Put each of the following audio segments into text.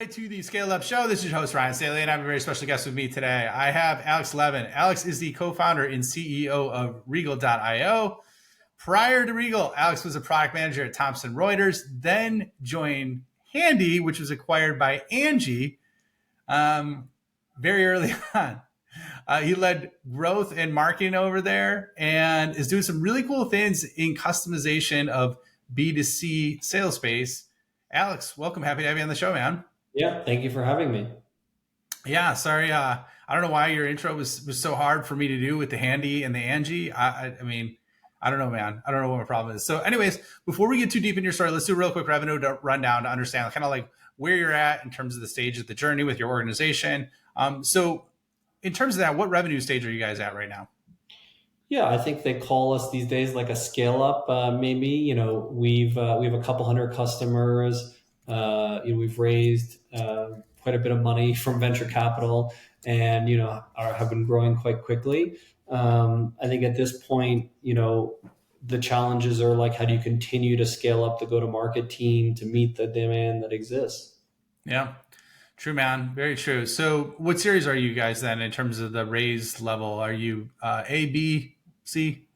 To the Scale Up Show. This is your host, Ryan Staley, and I have a very special guest with me today. I have Alex Levin. Alex is the co-founder and CEO of Regal.io. Prior to Regal, Alex was a product manager at Thomson Reuters, then joined Handy, which was acquired by Angie very early on. He led growth and marketing over there and is doing some really cool things in customization of B2C sales space. Alex, welcome. Happy to have you on the show, man. Yeah, thank you for having me. Yeah, sorry. I don't know why your intro was so hard for me to do with the Handy and the Angie. I mean, I don't know, man. I don't know what my problem is. So, anyways, before we get too deep in your story, let's do a real quick revenue rundown to understand kind of like where you're at in terms of the stage of the journey with your organization. So, in terms of that, what revenue stage are you guys at right now? Yeah, I think they call us these days like a scale up. Maybe we have a couple hundred customers. We've raised quite a bit of money from venture capital, and have been growing quite quickly. I think at this point, the challenges are like how do you continue to scale up the go to market team to meet the demand that exists. Yeah, true, man. Very true. So, what series are you guys then in terms of the raised level? Are you A, B, C?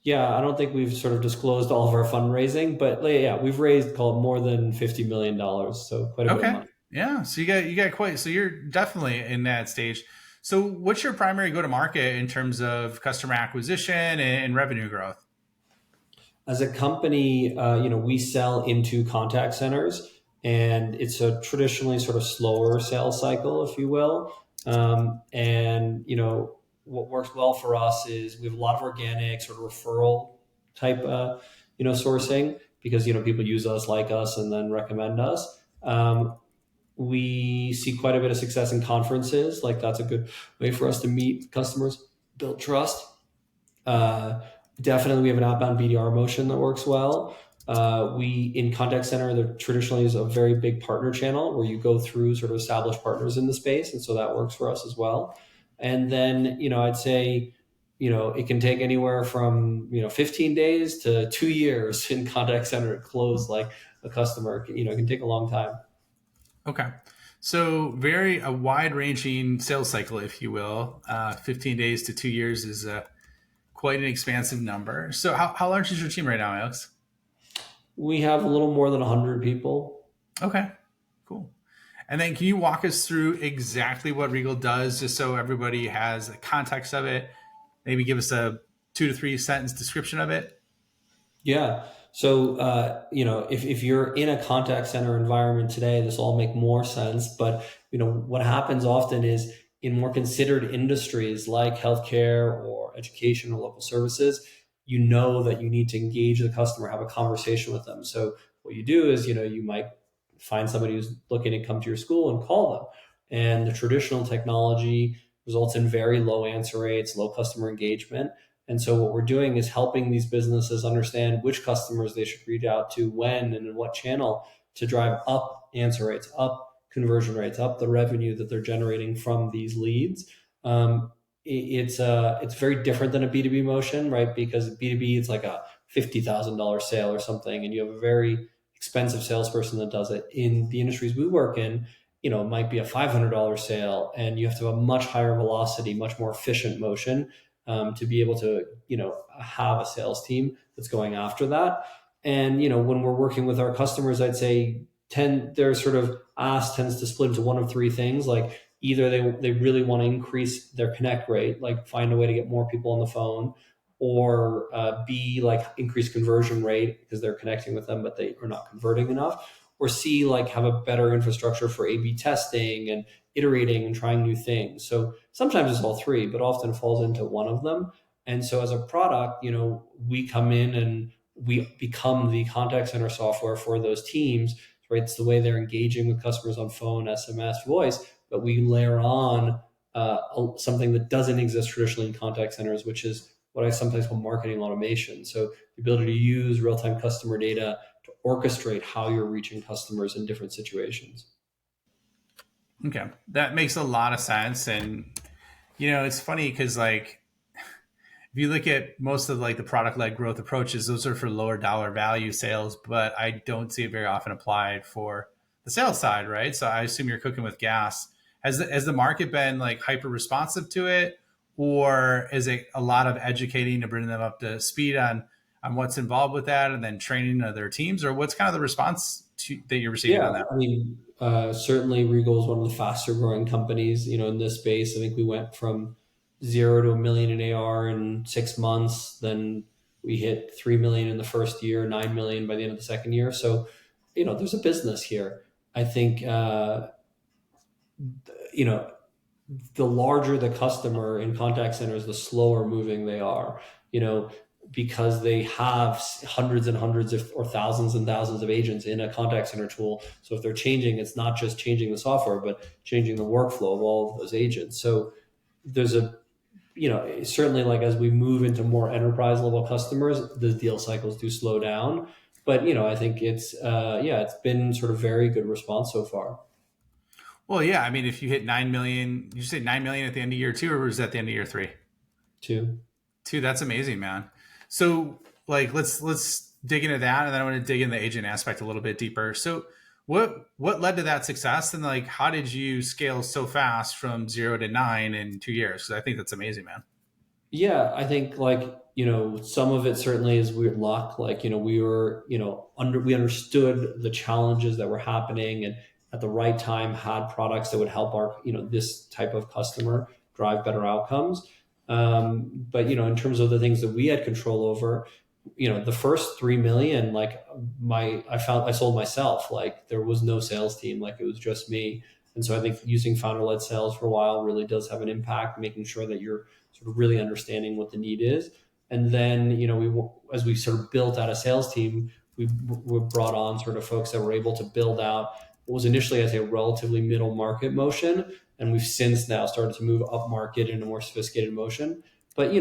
Yeah, I don't think we've sort of disclosed all of our fundraising, but like, yeah, we've raised called more than $50 million, so quite a bit of Okay. money. Yeah. So you got quite. So you're definitely in that stage. So what's your primary go to market in terms of customer acquisition and revenue growth? As a company, we sell into contact centers, and it's a traditionally sort of slower sales cycle, if you will. And what works well for us is we have a lot of organic sort of referral type, sourcing because people use us, like us, and then recommend us. We see quite a bit of success in conferences. Like that's a good way for us to meet customers, build trust. Uh, Definitely, we have an outbound BDR motion that works well. We in contact center, there traditionally is a very big partner channel where you go through sort of established partners in the space, and so that works for us as well. And then I'd say it can take anywhere from 15 days to 2 years in contact center to close like a customer. It can take a long time. Okay. So very a wide ranging sales cycle, if you will. 15 days to 2 years is quite an expansive number. So how large is your team right now, Alex? We have a little more than 100 people. Okay. Cool. And then can you walk us through exactly what Regal does, just so everybody has a context of it? Maybe give us a 2 to 3 sentence description of it. Yeah. So, if you're in a contact center environment today, this will all make more sense. But, what happens often is in more considered industries like healthcare or education or local services, you know that you need to engage the customer, have a conversation with them. So what you do is, you might find somebody who's looking to come to your school and call them. And the traditional technology results in very low answer rates, low customer engagement. And so what we're doing is helping these businesses understand which customers they should reach out to when and in what channel to drive up answer rates, up conversion rates, up the revenue that they're generating from these leads. It's very different than a B2B motion, right? Because B2B it's like a $50,000 sale or something, and you have a very expensive salesperson that does it. In the industries we work in, it might be a $500 sale, and you have to have a much higher velocity, much more efficient motion to be able to have a sales team that's going after that. And when we're working with our customers, I'd say their sort of ask tends to split into one of three things. Like either they really want to increase their connect rate, like find a way to get more people on the phone, or B, like increase conversion rate because they're connecting with them but they are not converting enough, or C, like have a better infrastructure for A/B testing and iterating and trying new things. So sometimes it's all three, but often falls into one of them. And so as a product, we come in and we become the contact center software for those teams, right? It's the way they're engaging with customers on phone, SMS, voice, but we layer on something that doesn't exist traditionally in contact centers, which is what I sometimes call marketing automation. So the ability to use real-time customer data to orchestrate how you're reaching customers in different situations. Okay, that makes a lot of sense. And it's funny because like if you look at most of like the product led growth approaches, those are for lower dollar value sales, but I don't see it very often applied for the sales side, right? So I assume you're cooking with gas. Has the market been like hyper responsive to it, or is it a lot of educating to bring them up to speed on what's involved with that, and then training of their teams, or what's kind of the response that you're receiving on Yeah, that? I mean, certainly Regal is one of the faster growing companies, in this space. I think we went from 0 to 1 million in AR in 6 months. Then we hit 3 million in the first year, 9 million by the end of the second year. So, there's a business here. I think, you know, the larger the customer in contact centers, the slower moving they are, you know, because they have hundreds and hundreds or thousands and thousands of agents in a contact center tool. So if they're changing, it's not just changing the software, but changing the workflow of all of those agents. So there's certainly, like, as we move into more enterprise level customers, the deal cycles do slow down. But, I think it's been sort of very good response so far. Well, yeah, I mean, if you hit 9 million, you say 9 million at the end of year two, or was that the end of year three? Too. Two, that's amazing, man. So, like, let's dig into that, and then I want to dig in the agent aspect a little bit deeper. So, what led to that success, and like, how did you scale so fast from 0 to 9 in 2 years? Because I think that's amazing, man. Yeah, I think, like, some of it certainly is weird luck. Like, we were, we understood the challenges that were happening, and at the right time had products that would help our, this type of customer drive better outcomes. But, in terms of the things that we had control over, the first 3 million, like, I sold myself. Like, there was no sales team, like, it was just me. And so I think using founder-led sales for a while really does have an impact, making sure that you're sort of really understanding what the need is. And then, as we sort of built out a sales team, we brought on sort of folks that were able to build out what was initially, as a relatively middle market motion. And we've since now started to move up market in a more sophisticated motion. But,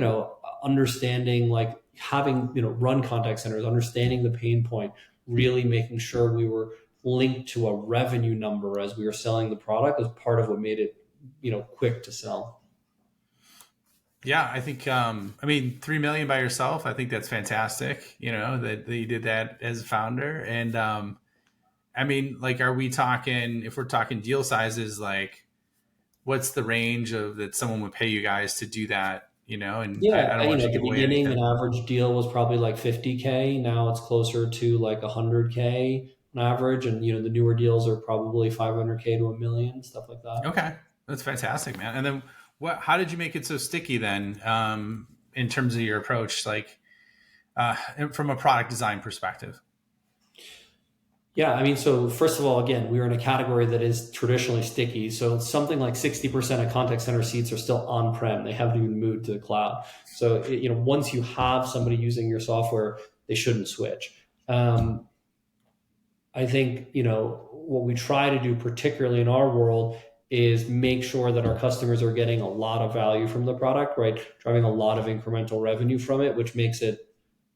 understanding, like, having, run contact centers, understanding the pain point, really making sure we were linked to a revenue number as we were selling the product was part of what made it, quick to sell. Yeah, I think, I mean, 3 million by yourself, I think that's fantastic. That you did that as a founder, and I mean, like, are we talking, if we're talking deal sizes, like, what's the range of that someone would pay you guys to do that? And I Yeah, don't want you at to the give away beginning, anything. an average deal was probably like 50K. Now it's closer to like 100K on average, and the newer deals are probably 500K to 1 million, stuff like that. Okay, that's fantastic, man. And then how did you make it so sticky then, in terms of your approach, like, from a product design perspective? Yeah, I mean, so first of all, again, we're in a category that is traditionally sticky. So something like 60% of contact center seats are still on-prem. They haven't even moved to the cloud. So, once you have somebody using your software, they shouldn't switch. I think, what we try to do, particularly in our world, is make sure that our customers are getting a lot of value from the product, right? Driving a lot of incremental revenue from it, which makes it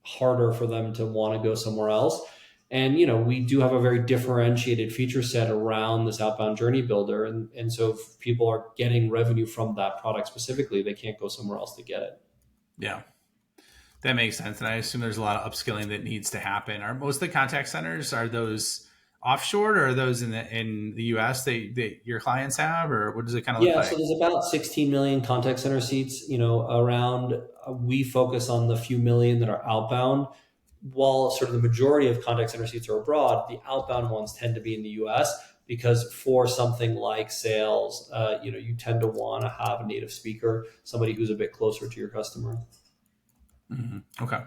harder for them to want to go somewhere else. And, we do have a very differentiated feature set around this outbound journey builder. And so if people are getting revenue from that product specifically, they can't go somewhere else to get it. Yeah, that makes sense. And I assume there's a lot of upskilling that needs to happen. Are most of the contact centers, are those offshore, or are those in the US that your clients have, or what does it kind of look Yeah, so like? there's about 16 million contact center seats, around. We focus on the few million that are outbound. While sort of the majority of contact center seats are abroad, the outbound ones tend to be in the US, because for something like sales, you tend to want to have a native speaker, somebody who's a bit closer to your customer. Okay.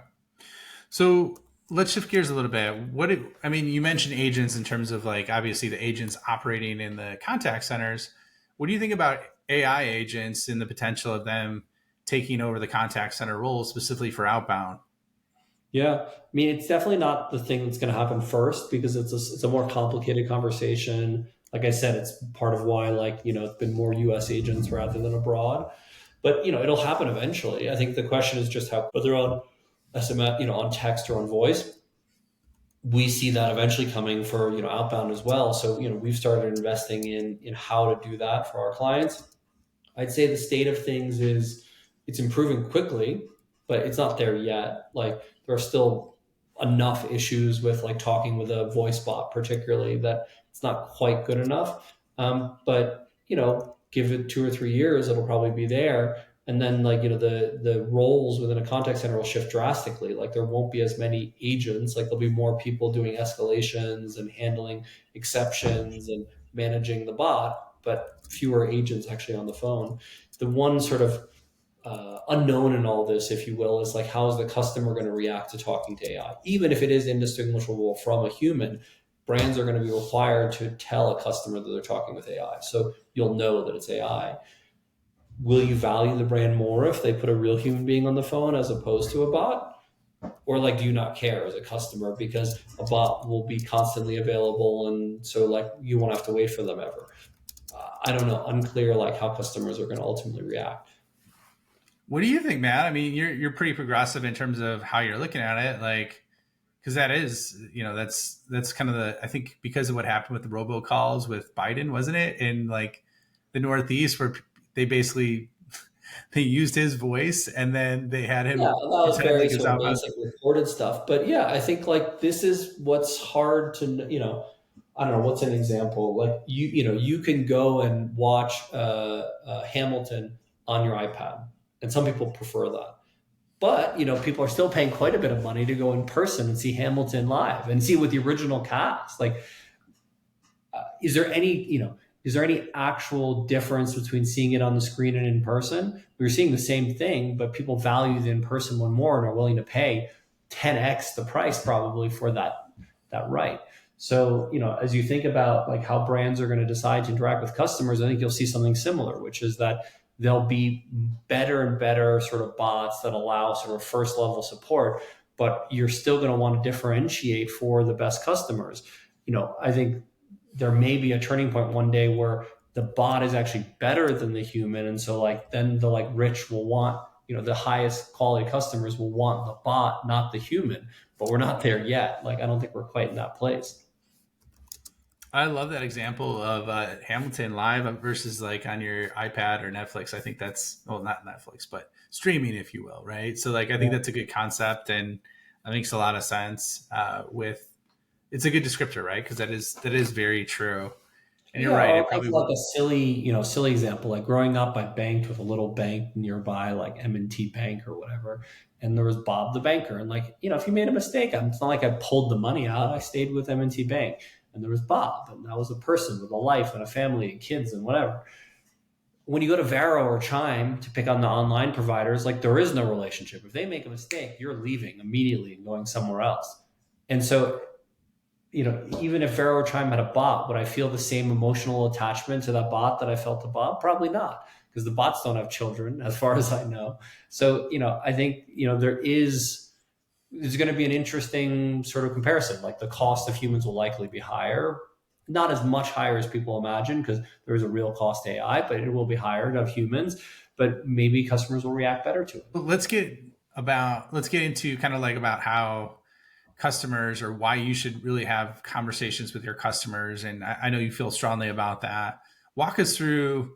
So let's shift gears a little bit. I mean, you mentioned agents in terms of, like, obviously the agents operating in the contact centers. What do you think about AI agents and the potential of them taking over the contact center role specifically for outbound? Yeah, I mean, it's definitely not the thing that's going to happen first, because it's a more complicated conversation. Like I said, it's part of why, like, it's been more US agents rather than abroad. But, it'll happen eventually. I think the question is just how, whether on SMS, on text or on voice. We see that eventually coming for, outbound as well. So, we've started investing in how to do that for our clients. I'd say the state of things is it's improving quickly, but it's not there yet. Like, there are still enough issues with, like, talking with a voice bot, particularly, that It's not quite good enough. But, give it 2 or 3 years, it'll probably be there. And then like, the roles within a contact center will shift drastically. Like there won't be as many agents, like there'll be more people doing escalations and handling exceptions and managing the bot, but fewer agents actually on the phone. The one sort of unknown in all this, if you will, is like how is the customer going to react to talking to AI? Even if it is indistinguishable from a human, brands are going to be required to tell a customer that they're talking with AI. So you'll know that it's AI. Will you value the brand more if they put a real human being on the phone as opposed to a bot? Or like, do you not care as a customer because a bot will be constantly available, and so like you won't have to wait for them ever? I don't know. Unclear like how customers are going to ultimately react. What do you think, Matt? I mean, you're pretty progressive in terms of how you're looking at it, like because that is, that's kind of the I think because of what happened with the robocalls with Biden, wasn't it? In like the Northeast, where they basically they used his voice and then they had Yeah, him that was pretend very like it's sort of outbound. basic recorded stuff. But yeah, I think like this is what's hard to, I don't know, what's an example? Like you can go and watch Hamilton on your iPad, and some people prefer that. But people are still paying quite a bit of money to go in person and see Hamilton live and see with the original cast. Like, is there any actual difference between seeing it on the screen and in person? We're seeing the same thing, but people value the in-person one more and are willing to pay 10x the price probably for that right. So, as you think about like how brands are going to decide to interact with customers, I think you'll see something similar, which is that there'll be better and better sort of bots that allow sort of first level support, but you're still going to want to differentiate for the best customers. I think there may be a turning point one day where the bot is actually better than the human, and so like then the like rich will want, the highest quality customers will want the bot, not the human. But we're not there yet. Like I don't think we're quite in that place. I love that example of Hamilton live versus like on your iPad or Netflix. I think that's well, not Netflix, but streaming, if you will, right? So like I think Yeah. that's a good concept and it makes a lot of sense. With it's a good descriptor, right? Because that is very true. And you're Yeah, right. or It like, probably like a silly example. Like growing up, I banked with a little bank nearby, like M&T Bank or whatever. And there was Bob the banker. And like, if you made a mistake, it's not like I pulled the money out. I stayed with M&T Bank. And there was Bob, and that was a person with a life and a family and kids and whatever. When you go to Varo or Chime to pick on the online providers, like there is no relationship. If they make a mistake, you're leaving immediately and going somewhere else. And so even if Vero or Chime had a bot, would I feel the same emotional attachment to that bot that I felt to Bob? Probably not, because the bots don't have children, as far as I know. So, I think, there's going to be an interesting sort of comparison. Like the cost of humans will likely be higher, not as much higher as people imagine, because there is a real cost to AI, but it will be higher to have humans. But maybe customers will react better to it. let's get into kind of like about how customers or why you should really have conversations with your customers. And I know you feel strongly about that. Walk us through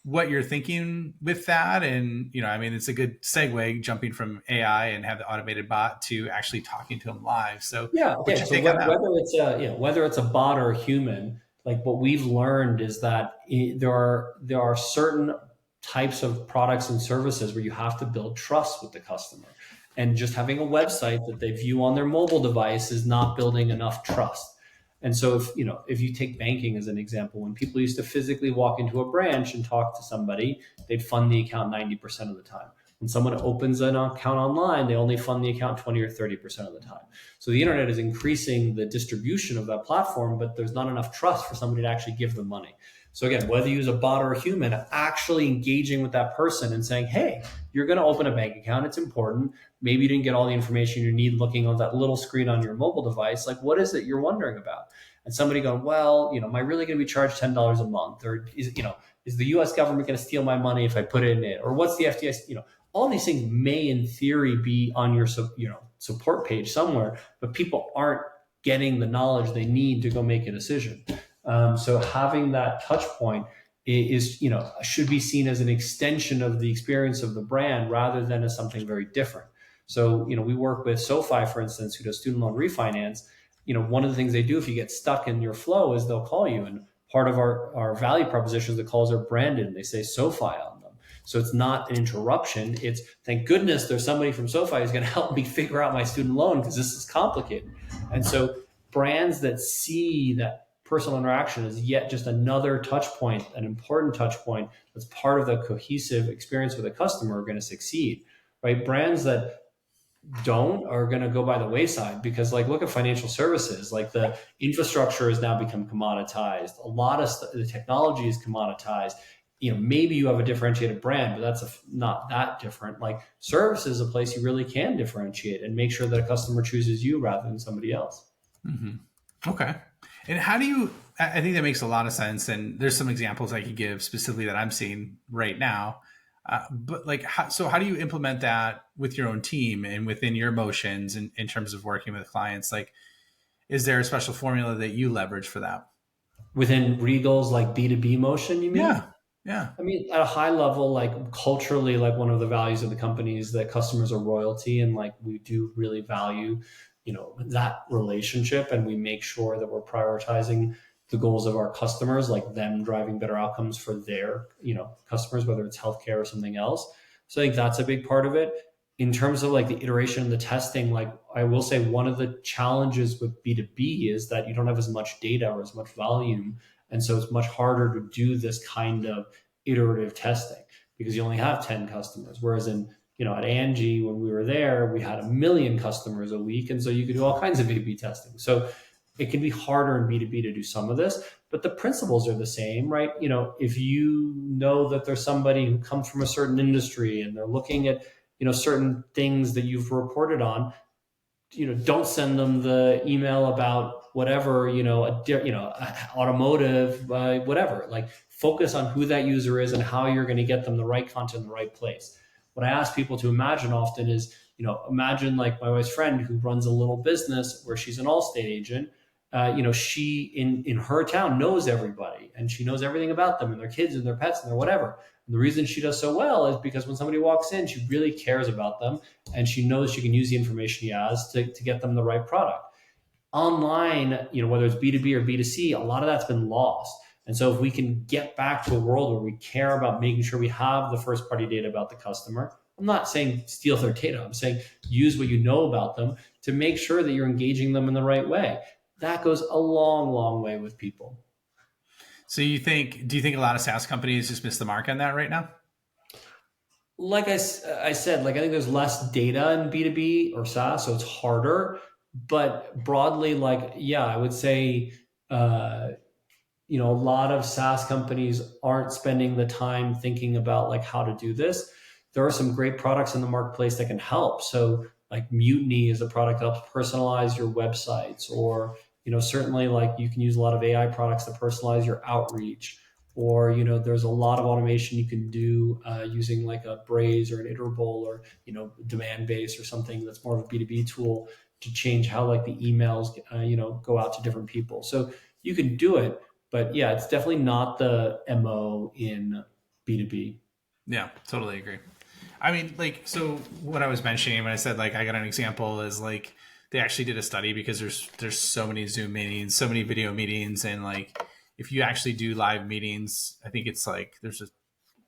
what you're thinking with that. And, I mean, it's a good segue jumping from AI and have the automated bot to actually talking to them live. So Yeah. what's Okay. your So take on that? whether it's a bot or a human, like what we've learned is that there are certain types of products and services where you have to build trust with the customer, and just having a website that they view on their mobile device is not building enough trust. And so if you take banking as an example, when people used to physically walk into a branch and talk to somebody, they'd fund the account 90% of the time. When someone opens an account online, they only fund the account 20 or 30% of the time. So the internet is increasing the distribution of that platform, but there's not enough trust for somebody to actually give them money. So again, whether you use a bot or a human, actually engaging with that person and saying, hey, you're going to open a bank account. It's important. Maybe you didn't get all the information you need looking on that little screen on your mobile device. Like, what is it you're wondering about? And somebody going, well, am I really going to be charged $10 a month? Or is the US government going to steal my money if I put it in it? Or what's the FDIC? All these things may in theory be on your support page somewhere, but people aren't getting the knowledge they need to go make a decision. So having that touch point is should be seen as an extension of the experience of the brand rather than as something very different. So we work with SoFi, for instance, who does student loan refinance, one of the things they do if you get stuck in your flow is they'll call you. And part of our value proposition is the calls are branded and they say SoFi on them. So it's not an interruption. It's thank goodness there's somebody from SoFi who's going to help me figure out my student loan because this is complicated. And so brands that see that personal interaction is yet just another touch point, an important touch point that's part of the cohesive experience with a customer are going to succeed, right? Brands that don't are going to go by the wayside because like look at financial services, like the infrastructure has now become commoditized, a lot of the technology is commoditized. Maybe you have a differentiated brand, but that's not that different. Like services is a place you really can differentiate and make sure that a customer chooses you rather than somebody else. Mm-hmm. Okay. And how do you, I think that makes a lot of sense. And there's some examples I could give specifically that I'm seeing right now. But like, how do you implement that with your own team and within your motions in terms of working with clients? Like, is there a special formula that you leverage for that? Within Regal's like B2B motion, you mean? Yeah. Yeah. I mean, at a high level, like culturally, like one of the values of the company is that customers are royalty, and like we do really value, that relationship, and we make sure that we're prioritizing the goals of our customers, like them driving better outcomes for their, customers, whether it's healthcare or something else. So I think that's a big part of it. In terms of like the iteration and the testing, like I will say one of the challenges with B2B is that you don't have as much data or as much volume. And so it's much harder to do this kind of iterative testing because you only have 10 customers. Whereas at Angie, when we were there, we had 1 million customers a week. And so you could do all kinds of A/B testing. So it can be harder in B2B to do some of this, but the principles are the same, right? If you know that there's somebody who comes from a certain industry and they're looking at, certain things that you've reported on, don't send them the email about whatever, automotive, whatever. Like focus on who that user is and how you're going to get them the right content in the right place. What I ask people to imagine often is, imagine like my wife's friend who runs a little business where she's an Allstate agent. She in her town knows everybody and she knows everything about them and their kids and their pets and their whatever. And the reason she does so well is because when somebody walks in, she really cares about them and she knows she can use the information she has to get them the right product. Online, whether it's B2B or B2C, a lot of that's been lost. And so if we can get back to a world where we care about making sure we have the first party data about the customer, I'm not saying steal their data. I'm saying use what you know about them to make sure that you're engaging them in the right way. That goes a long, long way with people. So do you think a lot of SaaS companies just miss the mark on that right now? Like I said, like I think there's less data in B2B or SaaS, so it's harder. But broadly, like, yeah, I would say, a lot of SaaS companies aren't spending the time thinking about like how to do this. There are some great products in the marketplace that can help. So like Mutiny is a product that helps personalize your websites, or certainly like you can use a lot of AI products to personalize your outreach, or there's a lot of automation you can do using like a Braze or an Iterable or demand base or something that's more of a B2B tool to change how like the emails go out to different people. So you can do it, but yeah, it's definitely not the MO in B2B. Yeah, totally agree. I mean, like, so what I was mentioning when I said like I got an example is like they actually did a study because there's so many Zoom meetings, so many video meetings, and like if you actually do live meetings, I think it's like there's a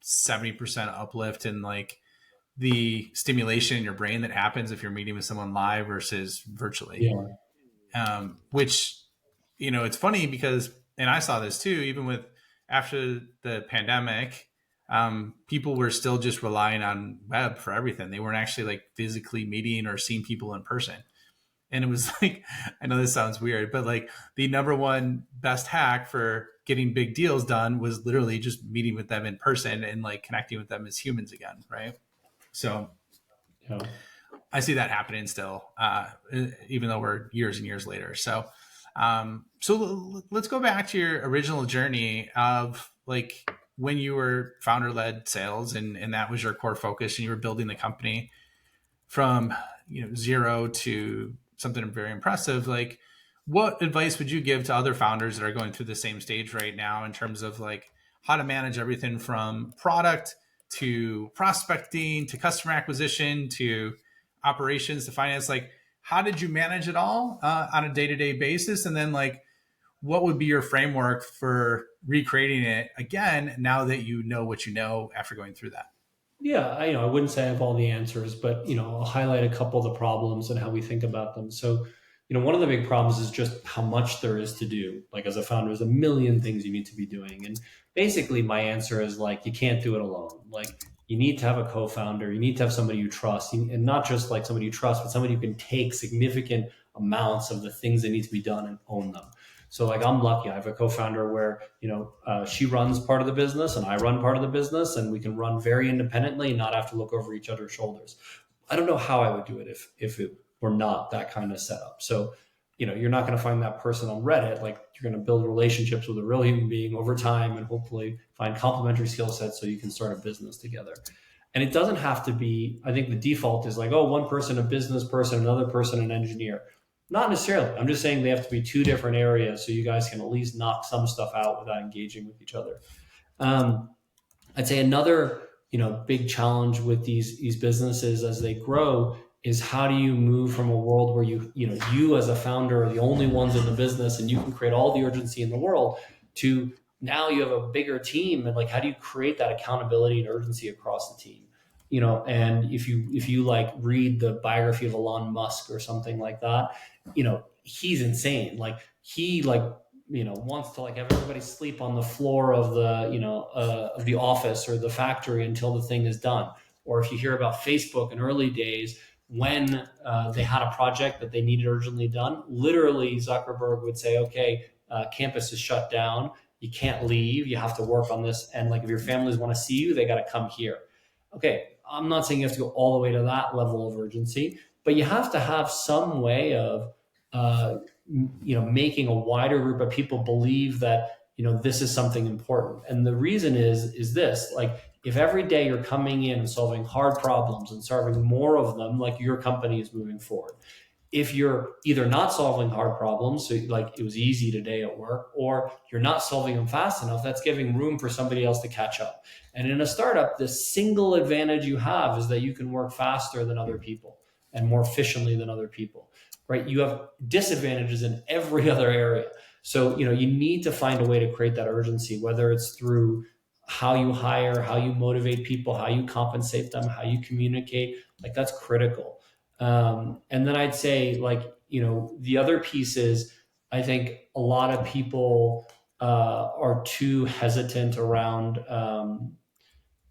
70% uplift in like the stimulation in your brain that happens if you're meeting with someone live versus virtually. Yeah. Which, it's funny because, and I saw this too, even with after the pandemic, people were still just relying on web for everything. They weren't actually like physically meeting or seeing people in person. And it was like, I know this sounds weird, but like the number one best hack for getting big deals done was literally just meeting with them in person and like connecting with them as humans again. Right. So Yeah. I see that happening still, even though we're years and years later. So, let's go back to your original journey of like when you were founder-led sales, and that was your core focus, and you were building the company from zero to something very impressive. Like, what advice would you give to other founders that are going through the same stage right now in terms of like how to manage everything from product to prospecting to customer acquisition to operations to finance? Like, how did you manage it all on a day-to-day basis? And then like, what would be your framework for recreating it again now that you know what you know after going through that? Yeah, I wouldn't say I have all the answers, but I'll highlight a couple of the problems and how we think about them. So, one of the big problems is just how much there is to do. Like as a founder, there's a million things you need to be doing, and basically, my answer is like you can't do it alone. Like you need to have a co-founder, you need to have somebody you trust, and not just like somebody you trust, but somebody who can take significant amounts of the things that need to be done and own them. So like I'm lucky. I have a co-founder where she runs part of the business and I run part of the business, and we can run very independently and not have to look over each other's shoulders. I don't know how I would do it if it were not that kind of setup. So you're not going to find that person on Reddit. Like you're going to build relationships with a real human being over time and hopefully find complementary skill sets so you can start a business together. And it doesn't have to be, I think the default is like, oh, one person, a business person, another person, an engineer. Not necessarily. I'm just saying they have to be two different areas so you guys can at least knock some stuff out without engaging with each other. I'd say another big challenge with these businesses as they grow is how do you move from a world where you as a founder are the only ones in the business and you can create all the urgency in the world to now you have a bigger team, and like how do you create that accountability and urgency across the team? And if you like read the biography of Elon Musk or something like that, he's insane. Like he wants to like have everybody sleep on the floor of the office or the factory until the thing is done. Or if you hear about Facebook in early days when they had a project that they needed urgently done, literally Zuckerberg would say, okay, campus is shut down. You can't leave. You have to work on this. And like if your families want to see you, they got to come here. Okay, I'm not saying you have to go all the way to that level of urgency, but you have to have some way of making a wider group of people believe that this is something important. And the reason is this: like if every day you're coming in and solving hard problems and solving more of them, like your company is moving forward. If you're either not solving hard problems, so like it was easy today at work, or you're not solving them fast enough, that's giving room for somebody else to catch up. And in a startup, the single advantage you have is that you can work faster than other people and more efficiently than other people, right? You have disadvantages in every other area. So, you need to find a way to create that urgency, whether it's through how you hire, how you motivate people, how you compensate them, how you communicate. Like that's critical. And then I'd say the other piece is I think a lot of people are too hesitant around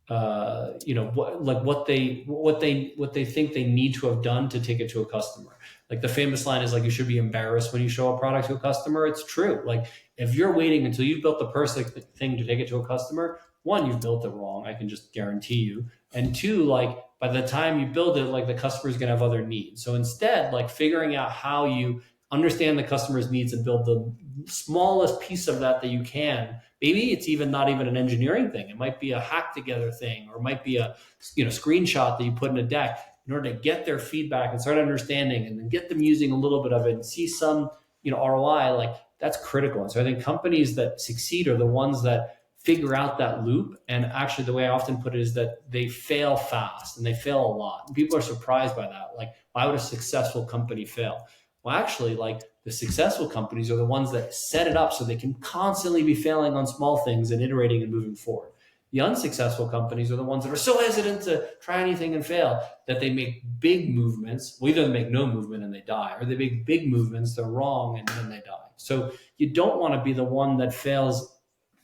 what they think they need to have done to take it to a customer. Like the famous line is like, you should be embarrassed when you show a product to a customer. It's true. Like if you're waiting until you've built the perfect thing to take it to a customer, one, you've built it wrong. I can just guarantee you. And two, like by the time you build it, like the customer is going to have other needs. So instead, like figuring out how you understand the customer's needs and build the smallest piece of that you can. Maybe it's not even an engineering thing. It might be a hack together thing, or it might be a screenshot that you put in a deck in order to get their feedback and start understanding, and then get them using a little bit of it and see some ROI. Like that's critical. And so I think companies that succeed are the ones that figure out that loop. And actually, the way I often put it is that they fail fast and they fail a lot. And people are surprised by that. Like, why would a successful company fail? Well, actually, like the successful companies are the ones that set it up so they can constantly be failing on small things and iterating and moving forward. The unsuccessful companies are the ones that are so hesitant to try anything and fail that they make big movements. Well, either they make no movement and they die, or they make big movements, they're wrong, and then they die. So you don't want to be the one that fails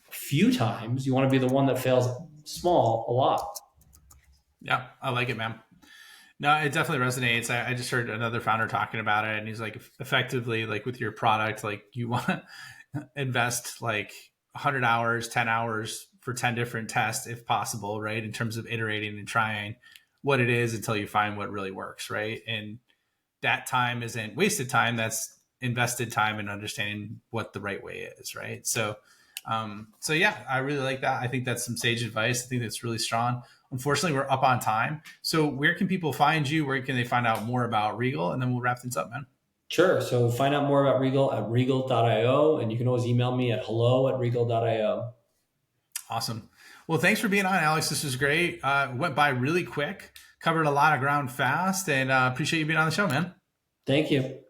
a few times. You want to be the one that fails small a lot. Yeah, I like it, man. No, it definitely resonates. I just heard another founder talking about it, and he's like, effectively, like with your product, like you want to invest like 100 hours, 10 hours for 10 different tests, if possible, right? In terms of iterating and trying what it is until you find what really works, right? And that time isn't wasted time. That's invested time in understanding what the right way is, right? So yeah, I really like that. I think that's some sage advice. I think that's really strong. Unfortunately, we're up on time. So where can people find you? Where can they find out more about Regal? And then we'll wrap things up, man. Sure. So find out more about Regal at regal.io, and you can always email me at hello@regal.io. Awesome. Well, thanks for being on, Alex. This was great. Went by really quick, covered a lot of ground fast, and appreciate you being on the show, man. Thank you.